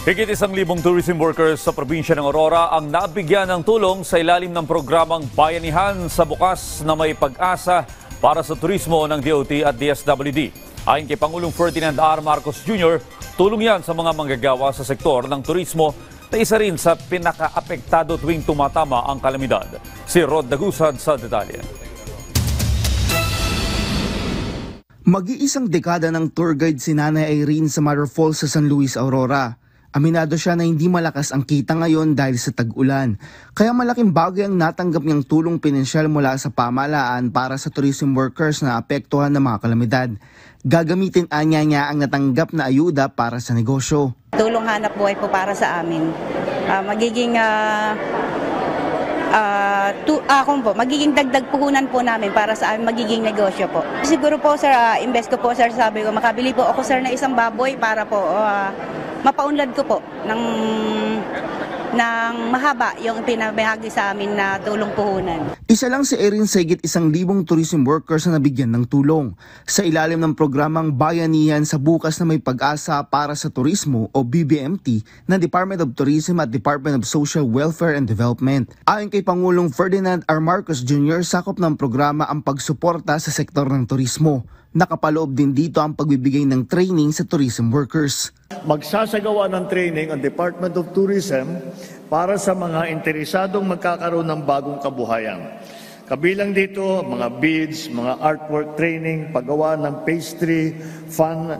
Higit 1,000 tourism workers sa probinsya ng Aurora ang nabigyan ng tulong sa ilalim ng programang Bayanihan sa Bukas na May Pag-asa para sa turismo ng DOT at DSWD. Ayon kay Pangulong Ferdinand R. Marcos Jr., tulong yan sa mga manggagawa sa sektor ng turismo na isa rin sa pinaka-apektado tuwing tumatama ang kalamidad. Si Rod Dagusad sa detalye. Mag-iisang dekada ng tour guide si Nanay Irene sa Mother Falls sa San Luis, Aurora. Aminado siya na hindi malakas ang kita ngayon dahil sa tag-ulan. Kaya malaking bagay ang natanggap niyang tulong pinansyal mula sa pamahalaan para sa tourism workers na apektuhan ng mga kalamidad. Gagamitin niya ang natanggap na ayuda para sa negosyo. Tulong hanap buhay po para sa amin. Magiging dagdag puhunan po namin para sa aming magiging negosyo po. Siguro po sir, invest ko po sir, sabi ko, makabili po ako sir na isang baboy para po mapaunlad ko po ng mahaba yung pinabahagi sa amin na tulong puhunan. Isa lang si Erin sa higit 1,000 tourism workers na nabigyan ng tulong sa ilalim ng programang Bayanihan sa Bukas na May Pag-asa para sa Turismo o BBMT ng Department of Tourism at Department of Social Welfare and Development. Ayon kay Pangulong Ferdinand R. Marcos Jr., sakop ng programa ang pagsuporta sa sektor ng turismo. Nakapaloob din dito ang pagbibigay ng training sa tourism workers. Magsasagawa ng training ang Department of Tourism para sa mga interesadong magkakaroon ng bagong kabuhayan. Kabilang dito, mga beads, mga artwork training, paggawa ng pastry, fun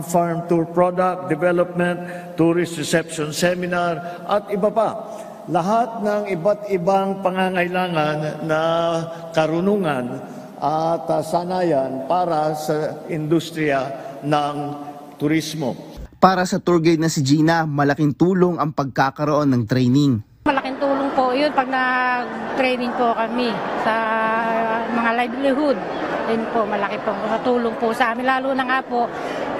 farm tour product development, tourist reception seminar, at iba pa. Lahat ng iba't ibang pangangailangan na karunungan at sanayan para sa industriya ng turismo. Para sa tour guide na si Gina, malaking tulong ang pagkakaroon ng training. Malaking tulong po yun pag nag-training po kami sa mga livelihood. Yun po, malaki po tulong po sa amin. Lalo na nga po,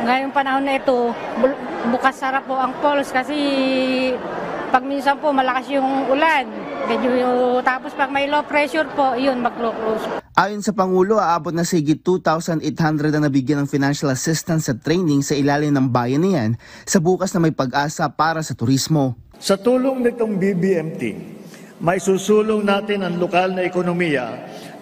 ngayong panahon na ito, bukas sarap po ang falls kasi pag minsan po malakas yung ulan. Tapos pag may low pressure po, yun mag-close. Ayon sa Pangulo, aabot na sa higit 2,800 na nabigyan ng financial assistance at training sa ilalim ng Bayanihan sa Bukas na May Pag-asa para sa turismo. Sa tulong nitong BBMT, may susulong natin ang lokal na ekonomiya,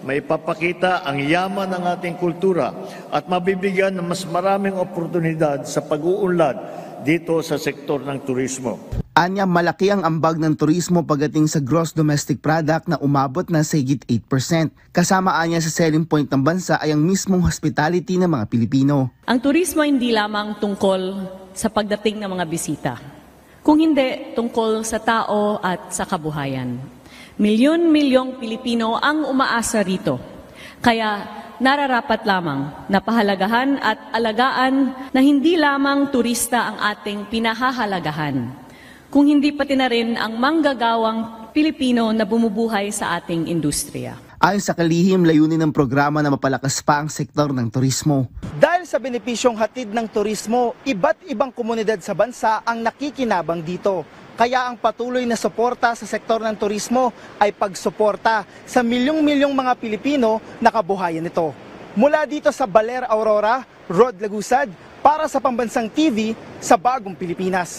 may papakita ang yaman ng ating kultura at mabibigyan ng mas maraming oportunidad sa pag-uunlad dito sa sektor ng turismo. Anya, malaki ang ambag ng turismo pagdating sa gross domestic product na umabot na sa higit 8%. Kasama anya sa selling point ng bansa ay ang mismong hospitality ng mga Pilipino. Ang turismo hindi lamang tungkol sa pagdating ng mga bisita, kung hindi tungkol sa tao at sa kabuhayan. Milyon-milyong Pilipino ang umaasa rito. Kaya nararapat lamang na pahalagahan at alagaan na hindi lamang turista ang ating pinahahalagahan, kung hindi pati na rin ang manggagawang Pilipino na bumubuhay sa ating industriya. Ayon sa kalihim, layunin ng programa na mapalakas pa ang sektor ng turismo. Dahil sa benepisyong hatid ng turismo, iba't ibang komunidad sa bansa ang nakikinabang dito. Kaya ang patuloy na suporta sa sektor ng turismo ay pagsuporta sa milyong-milyong mga Pilipino na kabuhayan nito. Mula dito sa Baler, Aurora, Rod Dagusad para sa Pambansang TV sa Bagong Pilipinas.